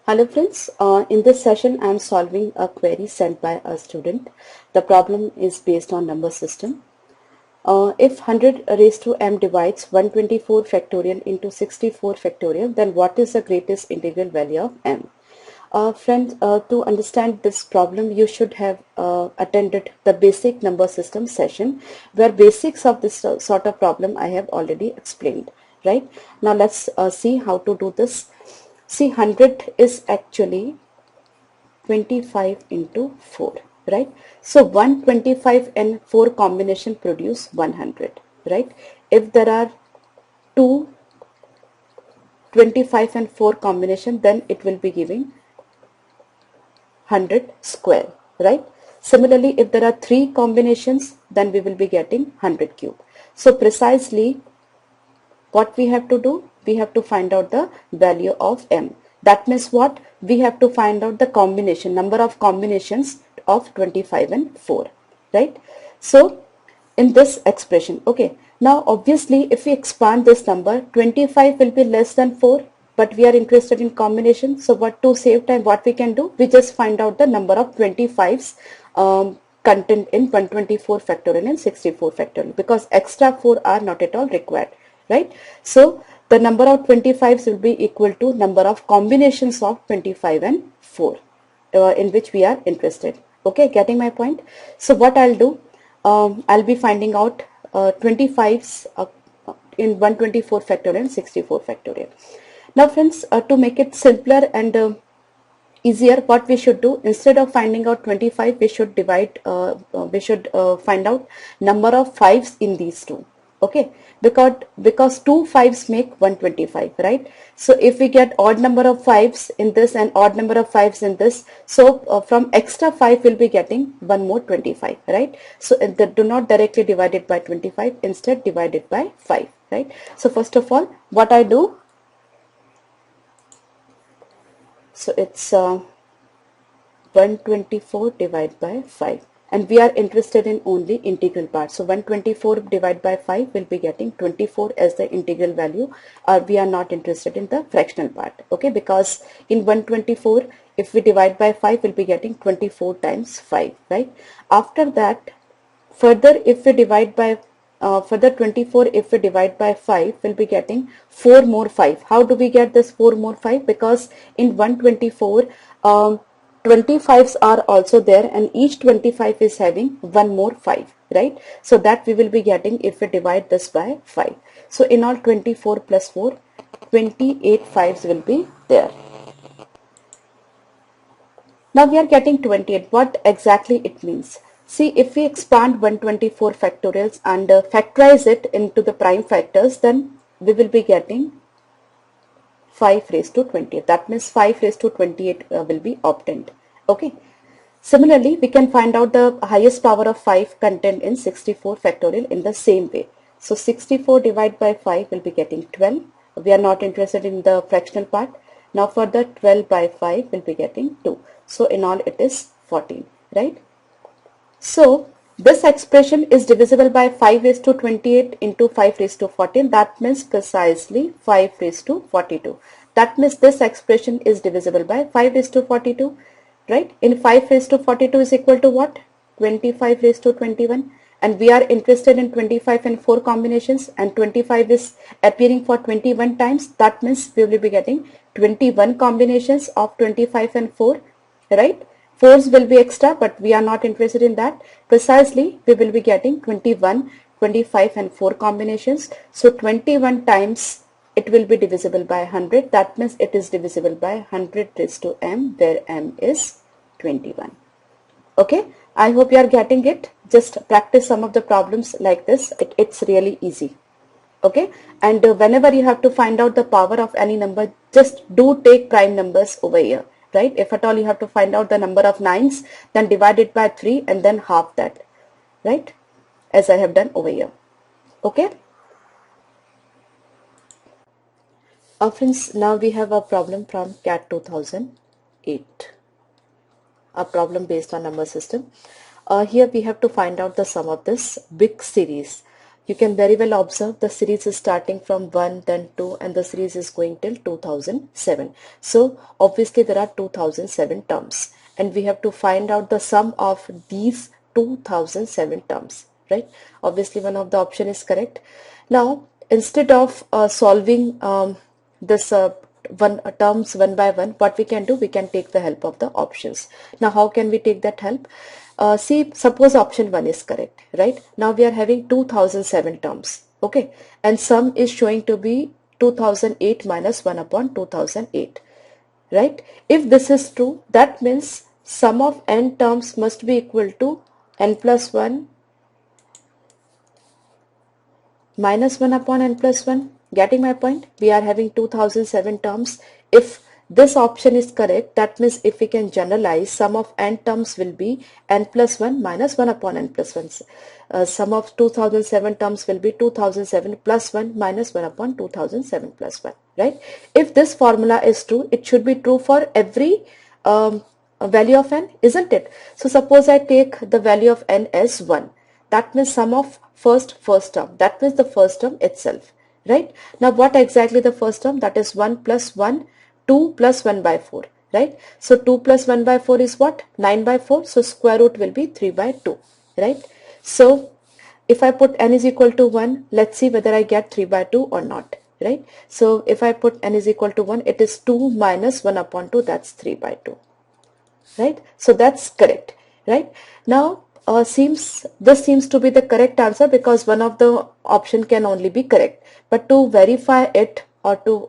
Hello friends, in this session I am solving a query sent by a student. The problem is based on number system. If 100 raised to m divides 124 factorial into 64 factorial, then what is the greatest integral value of m? Friends, to understand this problem, you should have attended the basic number system session, where basics of this sort of problem I have already explained. Right? Now let's see how to do this. See, 100 is actually 25 into 4, right? So 125 and 4 combination produce 100, right? If there are two 25 and 4 combination, then it will be giving 100 square, right? Similarly, if there are 3 combinations, then we will be getting 100 cube. So precisely what we have to do? We have to find out the value of m. That means what? We have to find out the combination, number of combinations of 25 and 4, right? So in this expression, okay, now obviously if we expand this number, 25 will be less than 4, but we are interested in combination. So what, to save time, what we can do? We just find out the number of 25's content in 124 factorial and 64 factorial, because extra 4 are not at all required, right? So the number of 25's will be equal to number of combinations of 25 and 4 in which we are interested. Okay, getting my point? So what I'll do, I'll be finding out 25's in 124 factorial and 64 factorial. Now friends, to make it simpler and easier, what we should do, instead of finding out 25, we should divide, find out number of 5's in these two. Okay, because two 5's make 125, right? So if we get odd number of 5's in this and odd number of 5's in this, so from extra 5 we'll be getting one more 25, right? So do not directly divide it by 25, instead divide it by 5, right? So first of all, what I do, so it's 124 divided by 5, and we are interested in only integral part. So 124 divided by 5 will be getting 24 as the integral value, or we are not interested in the fractional part. Okay, because in 124 if we divide by 5 we'll be getting 24 times 5, right? After that, further if we divide by further 24, if we divide by 5, we'll be getting 4 more 5. How do we get this 4 more 5? Because in 124 25's are also there, and each 25 is having one more 5, right? So that we will be getting if we divide this by 5. So in all, 24 plus 4, 28 5's will be there. Now we are getting 28. What exactly it means? See, if we expand 124 factorials and factorize it into the prime factors, then we will be getting 5 raised to 28. That means 5 raised to 28 will be obtained. Okay. Similarly, we can find out the highest power of 5 content in 64 factorial in the same way. So 64 divided by 5 will be getting 12. We are not interested in the fractional part. Now for the 12 by 5 will be getting 2. So in all it is 14, right? So this expression is divisible by 5 raised to 28 into 5 raised to 14. That means precisely 5 raised to 42. That means this expression is divisible by 5 raised to 42, right? In 5 raised to 42 is equal to what? 25 raised to 21. And we are interested in 25 and 4 combinations, and 25 is appearing for 21 times. That means we will be getting 21 combinations of 25 and 4, right? 4's will be extra, but we are not interested in that. Precisely, we will be getting 21, 25 and 4 combinations. So 21 times it will be divisible by 100. That means it is divisible by 100 raised to m, where m is 21. Okay, I hope you are getting it. Just practice some of the problems like this. It's really easy. Okay, and whenever you have to find out the power of any number, just do take prime numbers over here. Right? If at all you have to find out the number of 9's, then divide it by 3 and then half that, right? As I have done over here. Okay. Friends, now we have a problem from CAT 2008. A problem based on number system. Here we have to find out the sum of this big series. You can very well observe the series is starting from 1, then 2, and the series is going till 2007. So obviously there are 2007 terms, and we have to find out the sum of these 2007 terms, right? Obviously one of the option is correct. Now instead of solving this terms one by one, what we can do, we can take the help of the options. Now how can we take that help? See, suppose option 1 is correct, right? Now we are having 2007 terms, okay, and sum is showing to be 2008 minus 1 upon 2008, right? If this is true, that means sum of n terms must be equal to n plus 1 minus 1 upon n plus 1. Getting my point? We are having 2007 terms. If this option is correct, that means if we can generalize, sum of n terms will be n plus 1 minus 1 upon n plus 1. Sum of 2007 terms will be 2007 plus 1 minus 1 upon 2007 plus 1, right? If this formula is true, it should be true for every value of n, isn't it? So suppose I take the value of n as 1. That means sum of first term, that means the first term itself, right? Now what exactly the first term? That is 1 plus 1, 2 plus 1 by 4, right? So 2 plus 1 by 4 is what? 9 by 4. So square root will be 3 by 2, right? So if I put n is equal to 1, let's see whether I get 3 by 2 or not, right? So if I put n is equal to 1, it is 2 minus 1 upon 2, that's 3 by 2, right? So that's correct, right? Now this seems to be the correct answer because one of the option can only be correct. But to verify it, or to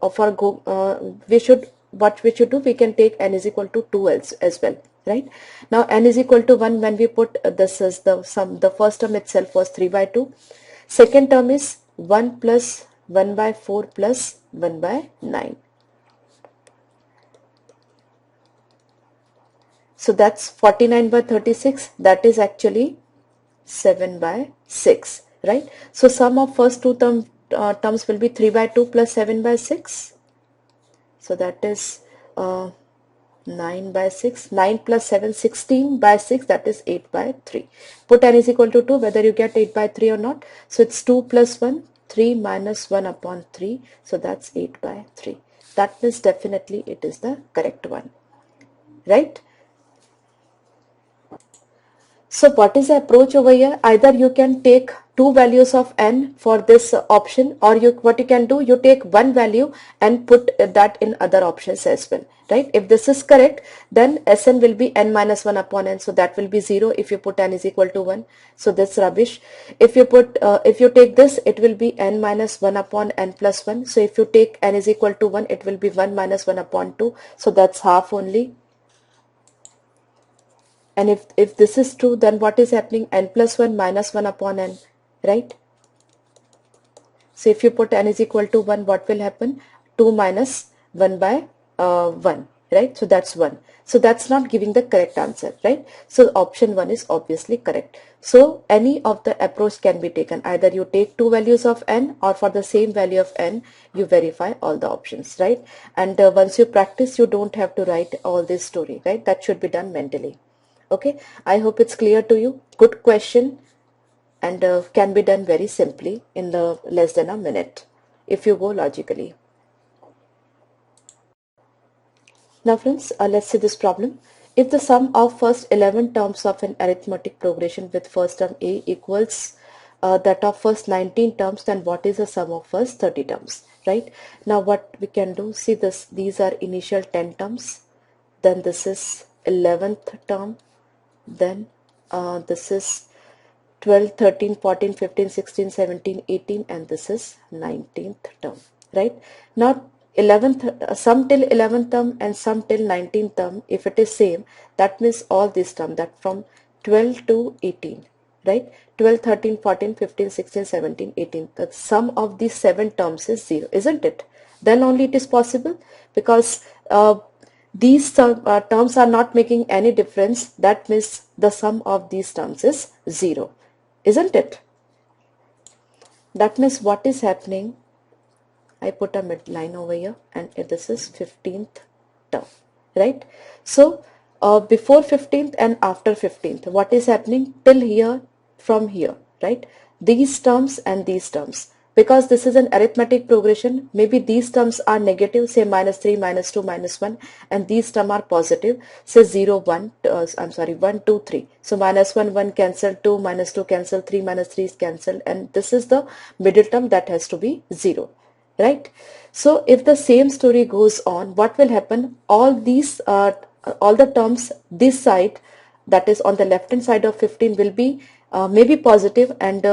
what we should do, we can take n is equal to 2 as well, right? Now n is equal to 1, when we put this is the sum, the first term itself was 3 by 2. Second term is 1 plus 1 by 4 plus 1 by 9. So that's 49 by 36, that is actually 7 by 6, right? So sum of first two terms will be 3 by 2 plus 7 by 6. So that is 9 by 6. 9 plus 7, 16 by 6, that is 8 by 3. Put n is equal to 2, whether you get 8 by 3 or not. So it's 2 plus 1, 3 minus 1 upon 3. So that's 8 by 3. That means definitely it is the correct one, right? So what is the approach over here? Either you can take two values of n for this option, or what you can do, you take one value and put that in other options as well, right? If this is correct, then Sn will be n minus 1 upon n, so that will be 0 if you put n is equal to 1. So that's rubbish. If you take this, it will be n minus 1 upon n plus 1. So if you take n is equal to 1, it will be 1 minus 1 upon 2. So that's half only. And if this is true, then what is happening? N plus 1 minus 1 upon n, right? So if you put n is equal to 1, what will happen? 2 minus 1 by 1, right? So that's 1. So that's not giving the correct answer, right? So option 1 is obviously correct. So any of the approach can be taken. Either you take two values of n, or for the same value of n, you verify all the options, right? And once you practice, you don't have to write all this story, right? That should be done mentally. Okay, I hope it's clear to you. Good question, and can be done very simply in the less than a minute if you go logically. Now friends, let's see this problem. If the sum of first 11 terms of an arithmetic progression with first term a equals that of first 19 terms, then what is the sum of first 30 terms, right? Now what we can do, see this, these are initial 10 terms, then this is 11th term, then this is 12, 13, 14, 15, 16, 17, 18, and this is 19th term, right? Now 11th, sum till 11th term and sum till 19th term, if it is same, that means all these terms, that from 12 to 18, right? 12, 13, 14, 15, 16, 17, 18, the sum of these 7 terms is 0, isn't it? Then only it is possible, because these terms are not making any difference. That means the sum of these terms is 0, isn't it? That means what is happening, I put a midline over here, and this is 15th term, right? So before 15th and after 15th, what is happening till here, from here, right? these terms and these terms. Because this is an arithmetic progression, maybe these terms are negative, say minus 3, minus 2, minus 1, and these terms are positive, say 0, 1, I'm sorry, 1, 2, 3. So minus 1, 1 cancel, 2, minus 2 cancel, 3, minus 3 is cancelled, and this is the middle term that has to be 0, right? So if the same story goes on, what will happen? All the terms this side, that is on the left hand side of 15, will be maybe positive, and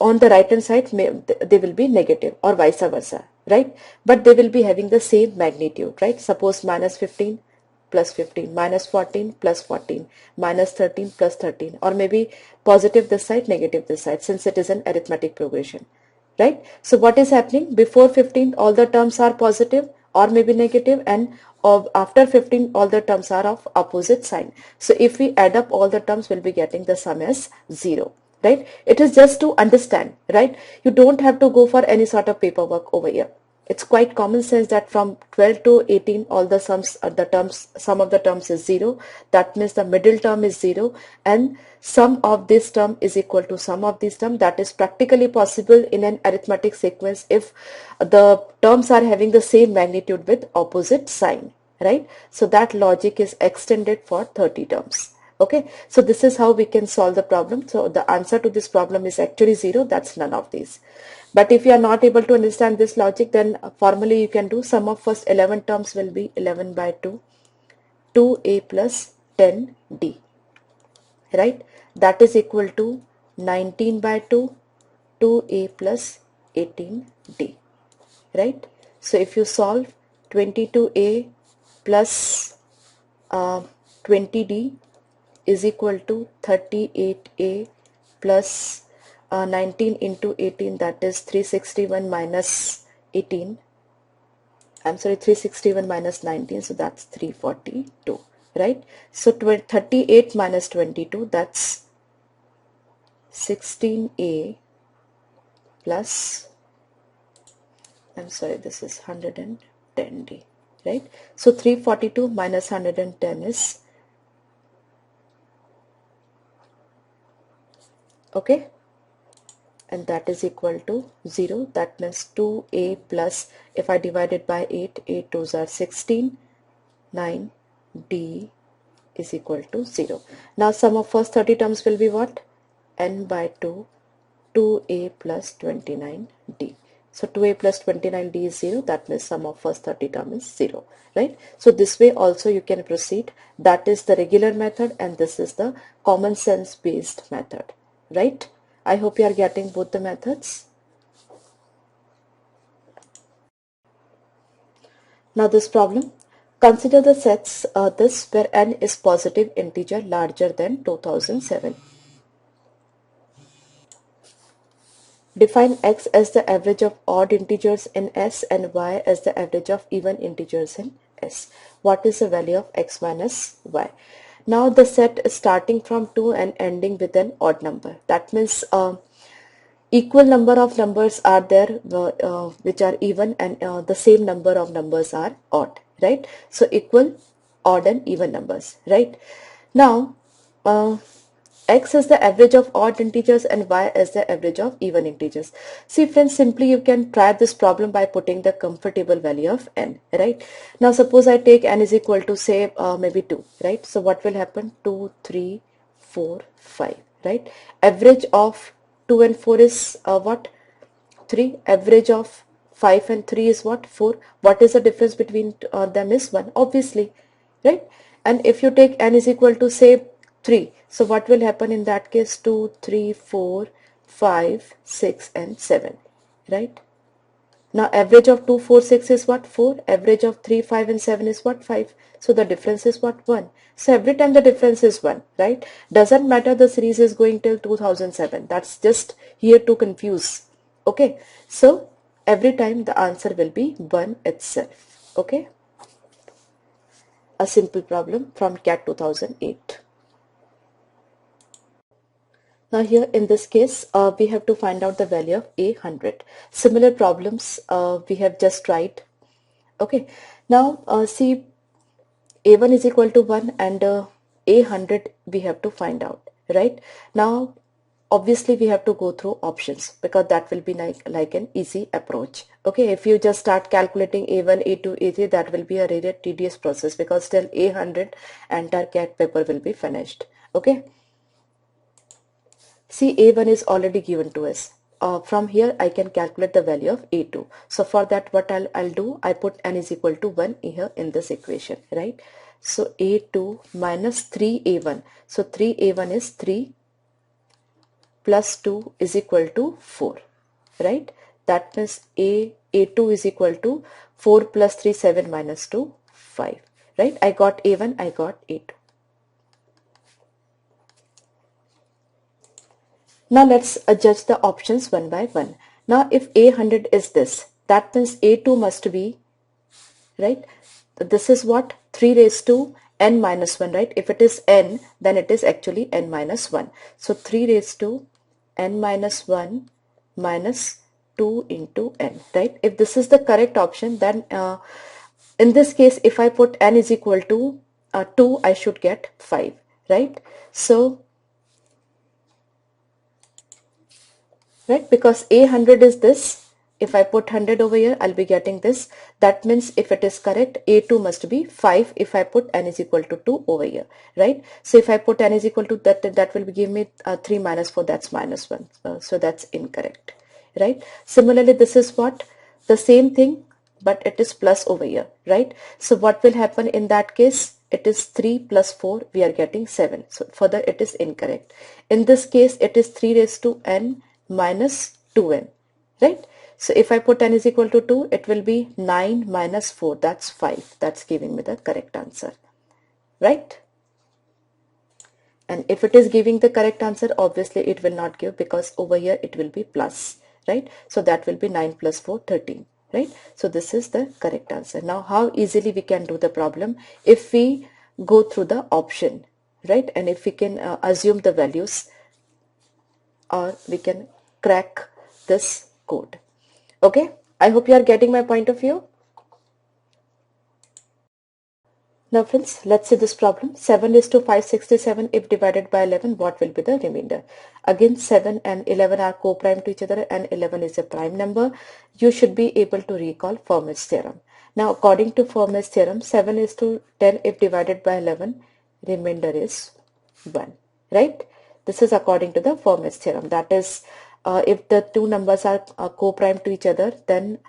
on the right hand side they will be negative, or vice versa, right? But they will be having the same magnitude, right? Suppose minus 15 plus 15, minus 14 plus 14, minus 13 plus 13, or maybe positive this side, negative this side, since it is an arithmetic progression, right? So what is happening? Before 15 all the terms are positive or maybe negative, and after 15 all the terms are of opposite sign. So if we add up all the terms, we'll be getting the sum as 0, right? It is just to understand, right? You don't have to go for any sort of paperwork over here. It's quite common sense that from 12 to 18 all the sums sum of the terms is 0. That means the middle term is 0, and sum of this term is equal to sum of this term. That is practically possible in an arithmetic sequence if the terms are having the same magnitude with opposite sign, right? So that logic is extended for 30 terms. Okay, so this is how we can solve the problem. So the answer to this problem is actually 0. That's none of these. But if you are not able to understand this logic, then formally you can do sum of first 11 terms will be 11 by 2, 2a plus 10d, right? That is equal to 19 by 2, 2a plus 18d, right? So if you solve 22a plus 20d is equal to 38a plus 19 into 18, that is 361 minus 18. I'm sorry, 361 minus 19, so that's 342, right? So 38 minus 22, that's 16a plus, I'm sorry, this is 110d, right? So 342 minus 110 is, okay, and that is equal to 0. That means 2a plus, if I divide it by 8, 8 2s are 16, 9d is equal to 0. Now sum of first 30 terms will be what? N by 2, 2a plus 29d. So 2a plus 29d is 0. That means sum of first 30 term is 0, right? So this way also you can proceed. That is the regular method, and this is the common sense based method, right? I hope you are getting both the methods. Now this problem, consider the sets this where n is positive integer larger than 2007. Define x as the average of odd integers in S and y as the average of even integers in S. What is the value of x minus y? Now the set is starting from 2 and ending with an odd number. That means equal number of numbers are there which are even, and the same number of numbers are odd, right? So equal, odd and even numbers, right? Now x is the average of odd integers and y is the average of even integers. See friends, simply you can try this problem by putting the comfortable value of n, right? Now suppose I take n is equal to say maybe 2, right? So what will happen? 2, 3, 4, 5, right? Average of 2 and 4 is what? 3. Average of 5 and 3 is what? 4. What is the difference between them is 1, obviously, right? And if you take n is equal to say 3, so what will happen in that case? 2, 3, 4, 5, 6 and 7, right? Now average of 2, 4, 6 is what? 4. Average of 3, 5 and 7 is what? 5. So the difference is what? 1. So every time the difference is 1, right? Doesn't matter the series is going till 2007. That's just here to confuse. Okay. So every time the answer will be 1 itself. Okay. A simple problem from CAT 2008. Now here in this case, we have to find out the value of A100. Similar problems we have just tried. Okay. Now see, A1 is equal to 1 and A100 we have to find out, right? Now obviously we have to go through options because that will be like an easy approach. Okay, if you just start calculating A1, A2, A3, that will be a really tedious process because till A100 entire CAT paper will be finished. Okay, see, A1 is already given to us. From here I can calculate the value of A2. So for that what I'll do, I put n is equal to 1 here in this equation, right? So A2 minus 3A1. So 3A1 is 3 plus 2 is equal to 4, right? That means A2 is equal to 4 plus 3, 7 minus 2, 5, right? I got A1, I got A2. Now let's adjust the options one by one. Now if A100 is this, that means A2 must be, right? This is what? 3 raised to n minus 1, right? If it is n, then it is actually n minus 1. So 3 raised to n minus 1 minus 2 into n, right? If this is the correct option, then in this case, if I put n is equal to 2, I should get 5, right? So, right, because A100 is this. If I put 100 over here, I'll be getting this. That means if it is correct, A2 must be 5 if I put n is equal to 2 over here, right? So if I put n is equal to that will give me 3 minus 4, that's minus 1. So that's incorrect, right? Similarly, this is what? The same thing, but it is plus over here, right? So what will happen in that case? It is 3 plus 4, we are getting 7. So further it is incorrect. In this case, it is 3 raised to n minus 2n, right? So if I put n is equal to 2, it will be 9 minus 4, that's 5. That's giving me the correct answer, right? And if it is giving the correct answer, obviously it will not give because over here it will be plus, right? So that will be 9 plus 4, 13, right? So this is the correct answer. Now how easily we can do the problem? If we go through the option, right? And if we can assume the values, or we can crack this code. Okay, I hope you are getting my point of view. Now friends, let's see this problem. 7 is to 567. If divided by 11, what will be the remainder? Again, 7 and 11 are co-prime to each other and 11 is a prime number. You should be able to recall Fermat's theorem. Now according to Fermat's theorem, 7 is to 10 if divided by 11, remainder is 1, right? This is according to the Fermat's theorem. That is, if the two numbers are co-prime to each other, then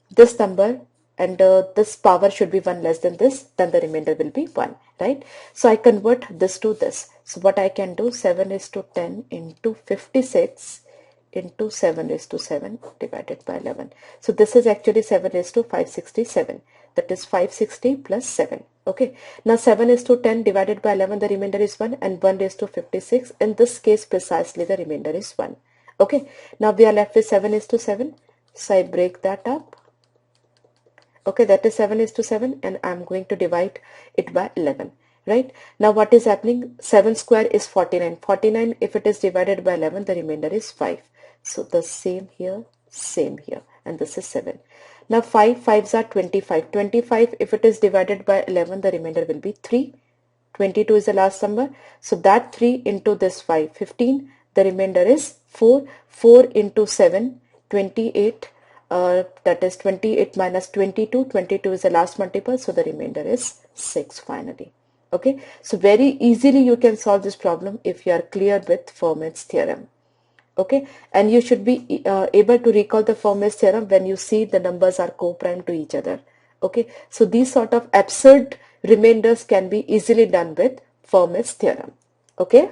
this number and this power should be 1 less than this, then the remainder will be 1, right? So I convert this to this. So what I can do, 7 is to 10 into 56 into 7 is to 7 divided by 11. So this is actually 7 is to 567. That is 560 plus 7. Okay. Now 7 is to 10 divided by 11, the remainder is 1, and 1 is to 56. In this case, precisely the remainder is 1. Okay. Now we are left with 7 is to 7. So I break that up. Okay, that is 7 is to 7 and I'm going to divide it by 11, right? Now what is happening? 7 square is 49. 49, if it is divided by 11, the remainder is 5. So the same here, and this is 7. Now 5 5s are 25. 25, if it is divided by 11, the remainder will be 3. 22 is the last number. So that 3 into this 5, 15. The remainder is 4. 4 into 7, 28. That is 28 minus 22. 22 is the last multiple. So the remainder is 6 finally. Okay. So very easily you can solve this problem if you are clear with Fermat's theorem. Okay, and you should be able to recall the Fermat's theorem when you see the numbers are co-prime to each other. Okay, so these sort of absurd remainders can be easily done with Fermat's theorem. Okay.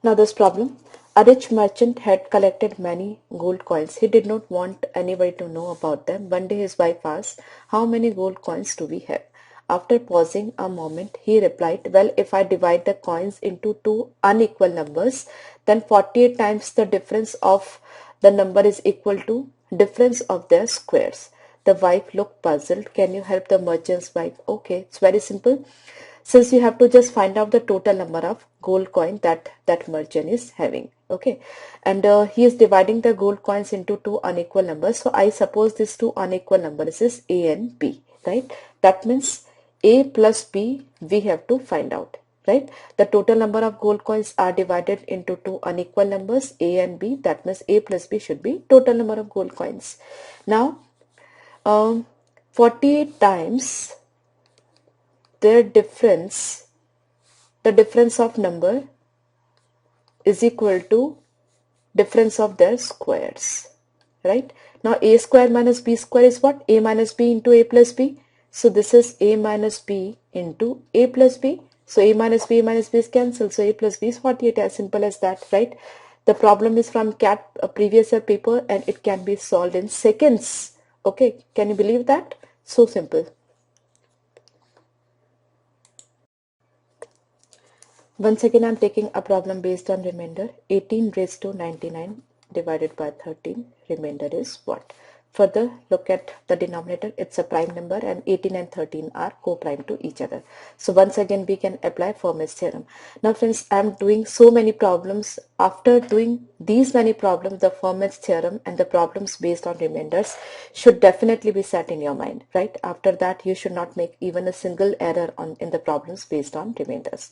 Now this problem, a rich merchant had collected many gold coins. He did not want anybody to know about them. One day his wife asked, "How many gold coins do we have?" After pausing a moment, he replied, "Well, if I divide the coins into two unequal numbers, then 48 times the difference of the number is equal to difference of their squares." The wife looked puzzled. "Can you help the merchant's wife?" Okay, it's very simple. Since you have to just find out the total number of gold coin that merchant is having. Okay, and he is dividing the gold coins into two unequal numbers. So I suppose these two unequal numbers is A and B, right? That means A plus B we have to find out, right? The total number of gold coins are divided into two unequal numbers, A and B. That means A plus B should be total number of gold coins. Now 48 times their difference, the difference of number is equal to difference of their squares, right? Now A square minus B square is what? A minus B into A plus B. So this is A minus B into A plus B. So A minus B is cancelled. So A plus B is 48, as simple as that, right? The problem is from CAT previous year paper and it can be solved in seconds. Okay, can you believe that? So simple. Once again, I'm taking a problem based on remainder. 18 raised to 99 divided by 13. Remainder is what? Further, look at the denominator. It's a prime number and 18 and 13 are co-prime to each other. So once again, we can apply Fermat's theorem. Now friends, I'm doing so many problems. After doing these many problems, the Fermat's theorem and the problems based on remainders should definitely be set in your mind, right? After that, you should not make even a single error in the problems based on remainders.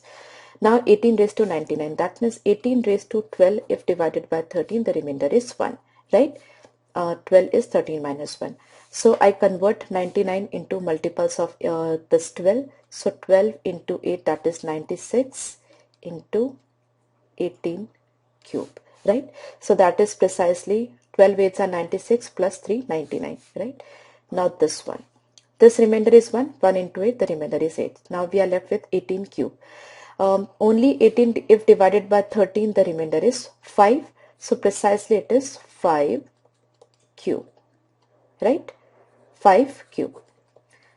Now 18 raised to 99, that means 18 raised to 12 if divided by 13, the remainder is 1, right? 12 is 13 minus 1. So I convert 99 into multiples of this 12. So 12 into 8, that is 96 into 18 cube, right? So that is precisely 12 8s are 96 plus 3, 99, right? Now this one. This remainder is 1. 1 into 8, the remainder is 8. Now we are left with 18 cube. Only 18 if divided by 13, the remainder is 5. So precisely it is 5 cube, right? 5 cube.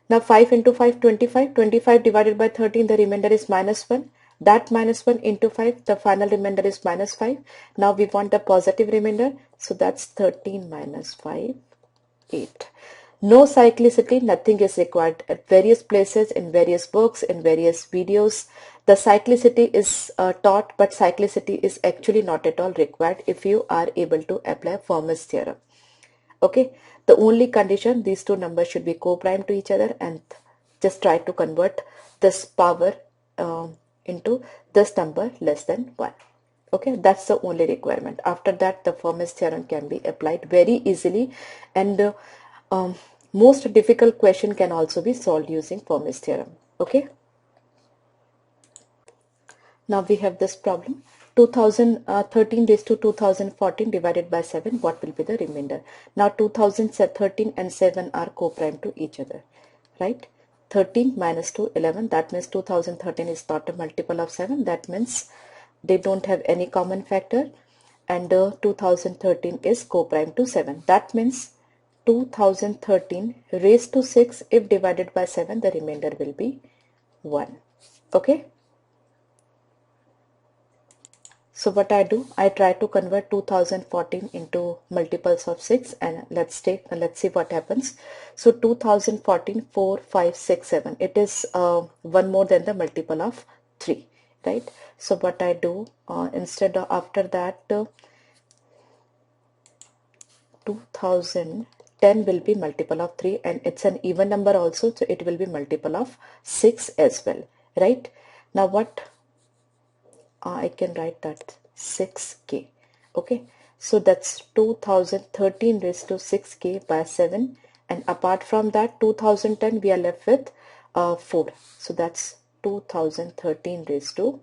Now 5 into 5, 25. 25 divided by 13, the remainder is minus 1. That minus 1 into 5, the final remainder is minus 5. Now we want the positive remainder. So that's 13 minus 5, 8. No cyclicity, nothing is required. At various places, in various books, in various videos, the cyclicity is taught, but cyclicity is actually not at all required if you are able to apply Fermat's theorem. Okay, the only condition, these two numbers should be co-prime to each other, and just try to convert this power into this number less than 1. Okay, that's the only requirement. After that, the Fermat's theorem can be applied very easily, and most difficult question can also be solved using Fermat's theorem. Okay. Now we have this problem. 2013 raised to 2014 divided by 7. What will be the remainder? Now 2013 and 7 are co-prime to each other, right? 13 minus 2, 11. That means 2013 is not a multiple of 7. That means they don't have any common factor, and 2013 is co-prime to 7. That means 2013 raised to 6 if divided by 7, the remainder will be 1. Okay. So what I do, I try to convert 2014 into multiples of 6, and let's see what happens. So 2014, 4, 5, 6, 7. It is one more than the multiple of 3, right? So what I do, instead of after that, 2010 will be multiple of 3, and it's an even number also, so it will be multiple of 6 as well, right? Now what I can write that 6k. Okay, so that's 2013 raised to 6k by 7, and apart from that 2010 we are left with 4, so that's 2013 raised to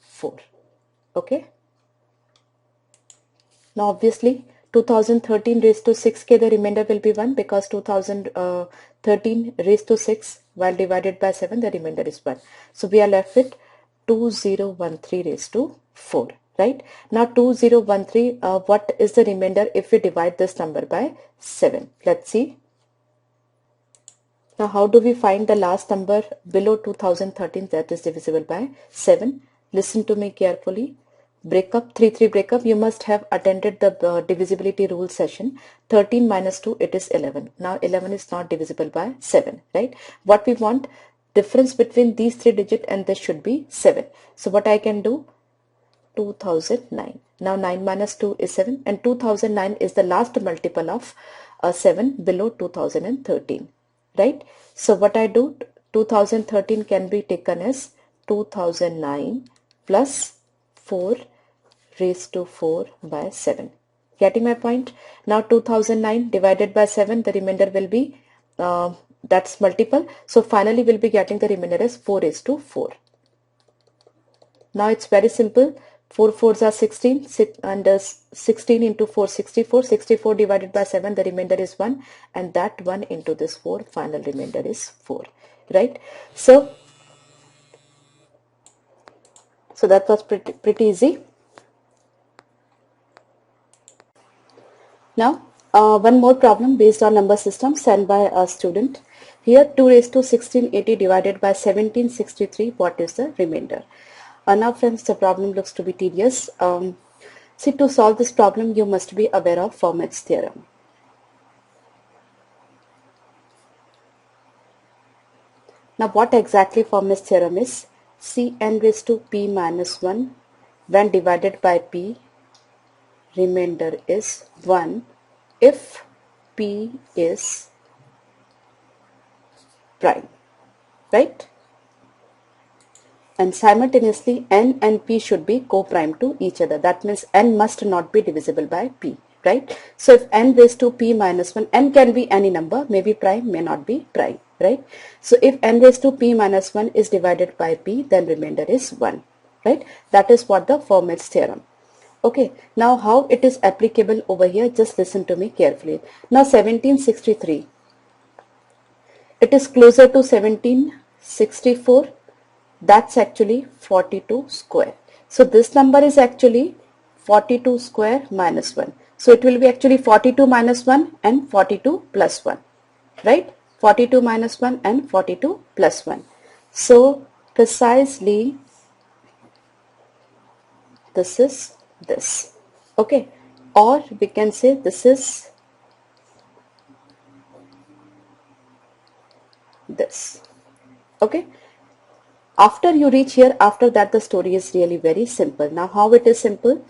4. Okay, now obviously 2013 raised to 6k, the remainder will be 1, because 2013 raised to 6 while divided by 7, the remainder is 1. So we are left with 2013 raised to 4, right? Now 2013, what is the remainder if we divide this number by 7? Let's see. Now how do we find the last number below 2013 that is divisible by 7? Listen to me carefully. Breakup, 3 breakup, you must have attended the divisibility rule session. 13 minus 2, it is 11. Now 11 is not divisible by 7, right? What we want, difference between these 3 digits, and this should be 7. So what I can do, 2009. Now 9 minus 2 is 7, and 2009 is the last multiple of 7 below 2013, right? So what I do, 2013 can be taken as 2009 plus 4 raised to 4 by 7. Getting my point? Now 2009 divided by 7, the remainder will be, that's multiple. So finally we'll be getting the remainder as 4 raised to 4. Now it's very simple. 4 4s are 16 and 16 into 4 64. 64 divided by 7, the remainder is 1, and that 1 into this 4, final remainder is 4, right? So that was pretty easy. Now one more problem based on number system sent by a student. Here 2 raised to 1680 divided by 1763, what is the remainder? Now friends, the problem looks to be tedious. See, to solve this problem you must be aware of Fermat's theorem. Now what exactly Fermat's theorem is? See, n raised to p minus 1 when divided by p, remainder is 1 if p is prime, right? And simultaneously n and p should be co-prime to each other. That means n must not be divisible by p, right? So if n raised to p minus 1, n can be any number, may be prime, may not be prime, right? So if n raised to p minus 1 is divided by p, then remainder is 1, right? That is what the Fermat's theorem. Okay, now how it is applicable over here, just listen to me carefully. Now 1763, it is closer to 1764. That's actually 42 square. So this number is actually 42 square minus 1. So it will be actually 42 minus 1 and 42 plus 1, right? 42 minus 1 and 42 plus 1. So precisely this is this, okay? Or we can say this is this, okay? After you reach here, after that the story is really very simple. Now how it is simple?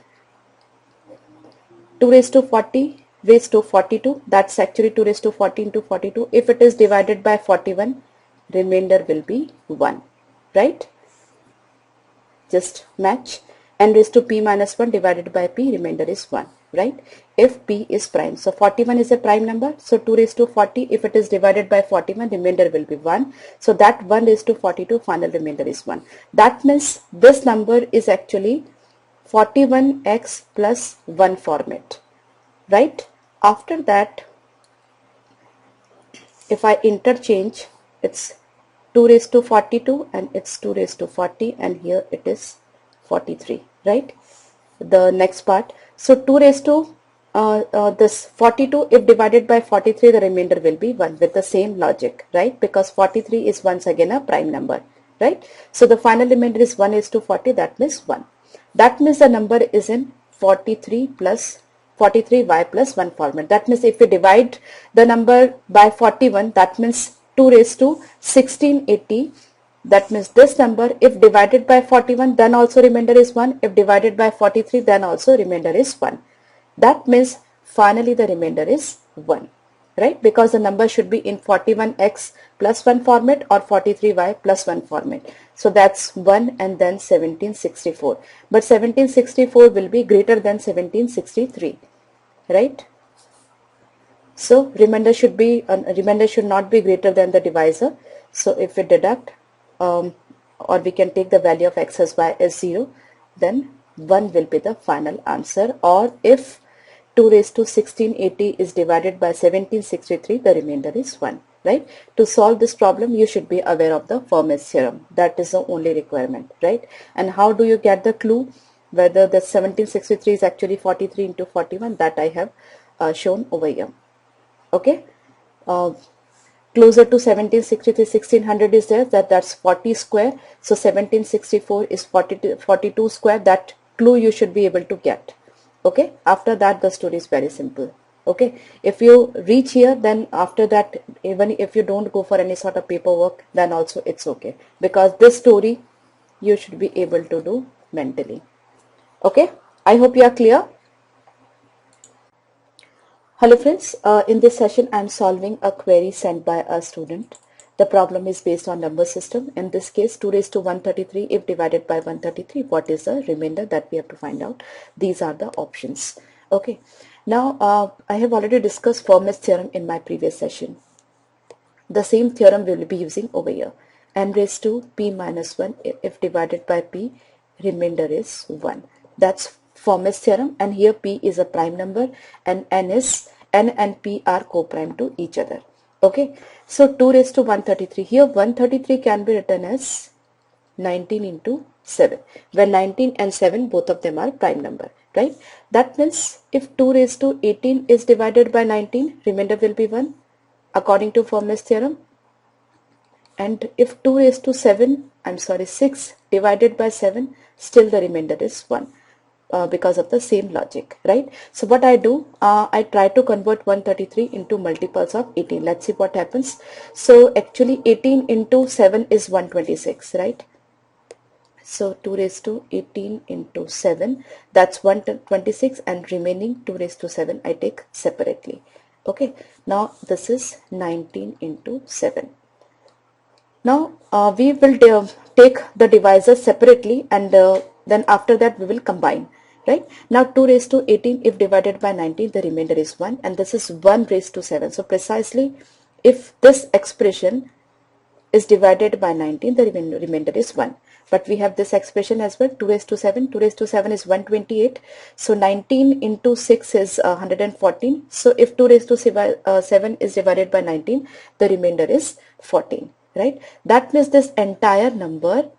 2 raised to 40 raised to 42, that's actually 2 raised to 40 into 42. If it is divided by 41, remainder will be 1, right? Just match. N raised to p minus 1 divided by p, remainder is 1, right? If p is prime. So 41 is a prime number. So 2 raised to 40, if it is divided by 41, remainder will be 1. So that 1 raised to 42, final remainder is 1. That means this number is actually 41x plus 1 format, right? After that, if I interchange, it's 2 raised to 42 and it's 2 raised to 40, and here it is 43, right? The next part. So 2 raised to this 42, if divided by 43, the remainder will be 1 with the same logic, right? Because 43 is once again a prime number, right? So the final remainder is 1 is to 40, that means 1. That means the number is in 43y plus 1 format. That means if we divide the number by 41, that means 2 raised to 1680. That means this number, if divided by 41, then also remainder is 1. If divided by 43, then also remainder is 1. That means finally the remainder is 1, right? Because the number should be in 41x plus 1 format or 43y plus 1 format. So that's 1 and then 1764. But 1764 will be greater than 1763, right? So remainder should not be greater than the divisor. So if we deduct, or we can take the value of x as y as 0, then 1 will be the final answer. Or if 2 raised to 1680 is divided by 1763, the remainder is 1, right? To solve this problem, you should be aware of the Fermat's theorem. That is the only requirement, right? And how do you get the clue whether the 1763 is actually 43 into 41? That I have shown over here, okay? Closer to 1763, 1600 is there, that's 40 square. So 1764 is 42 square. That clue you should be able to get. Okay, after that the story is very simple. Okay, if you reach here, then after that, even if you don't go for any sort of paperwork, then also it's okay, because this story you should be able to do mentally. Okay, I hope you are clear. Hello friends, in this session I am solving a query sent by a student. The problem is based on number system. In this case, 2 raised to 133, if divided by 133, what is the remainder that we have to find out? These are the options. Okay. Now, I have already discussed Fermat's theorem in my previous session. The same theorem we will be using over here. N raised to p minus 1, if divided by p, remainder is 1. That's Fermat's theorem, and here p is a prime number and n and p are co-prime to each other. Okay, so 2 raised to 133. Here 133 can be written as 19 into 7, where 19 and 7 both of them are prime number, right? That means if 2 raised to 18 is divided by 19, remainder will be 1 according to Fermat's theorem. And if 2 raised to 6 divided by 7, still the remainder is 1. Because of the same logic, right? So what I do, I try to convert 133 into multiples of 18. Let's see what happens. So actually 18 into 7 is 126, right? So 2 raised to 18 into 7, that's 126, and remaining 2 raised to 7 I take separately. Okay, now this is 19 into 7. Now we will take the divisors separately, and then after that we will combine. Right? Now 2 raised to 18, if divided by 19, the remainder is 1, and this is 1 raised to 7. So precisely if this expression is divided by 19, the remainder is 1. But we have this expression as well, 2 raised to 7. 2 raised to 7 is 128. So 19 into 6 is 114. So if 2 raised to 7 is divided by 19, the remainder is 14. Right? That means this entire number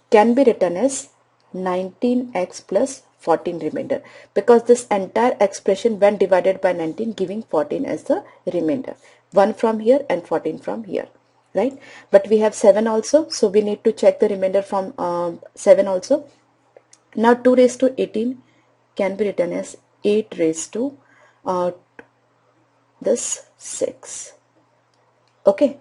can be written as 19x plus 14 remainder, because this entire expression when divided by 19 giving 14 as the remainder, 1 from here and 14 from here, right? But we have 7 also, so we need to check the remainder from 7 also. Now 2 raised to 18 can be written as 8 raised to this 6. Okay.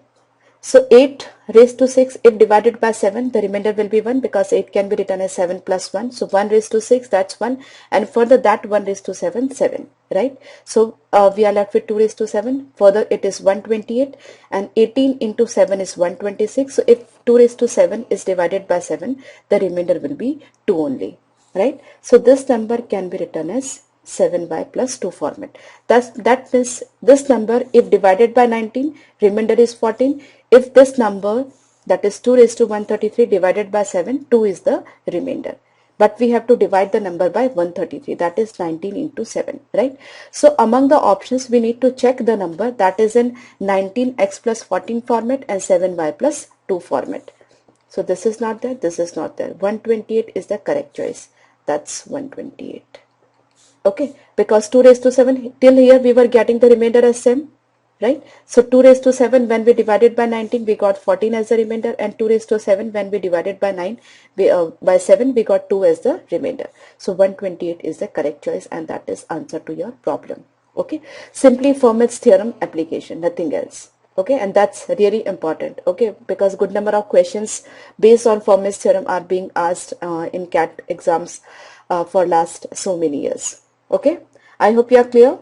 So 8 raised to 6, if divided by 7, the remainder will be 1, because 8 can be written as 7 plus 1. So 1 raised to 6, that's 1. And further that 1 raised to 7, 7. Right? So we are left with 2 raised to 7. Further it is 128. And 18 into 7 is 126. So if 2 raised to 7 is divided by 7, the remainder will be 2 only. Right? So this number can be written as 7y plus 2 format. That means this number, if divided by 19, remainder is 14. If this number, that is 2 raised to 133 divided by 7, 2 is the remainder. But we have to divide the number by 133, that is 19 into 7, right? So among the options, we need to check the number that is in 19x plus 14 format and 7y plus 2 format. So this is not there, this is not there. 128 is the correct choice. That's 128. Okay, because 2 raised to 7, till here we were getting the remainder as same, right? So 2 raised to 7, when we divided by 19, we got 14 as the remainder, and 2 raised to 7, when we divided by by 7, we got 2 as the remainder. So 128 is the correct choice, and that is answer to your problem. Okay, simply Fermat's theorem application, nothing else. Okay, and that's really important. Okay, because good number of questions based on Fermat's theorem are being asked in CAT exams for last so many years. Okay, I hope you are clear.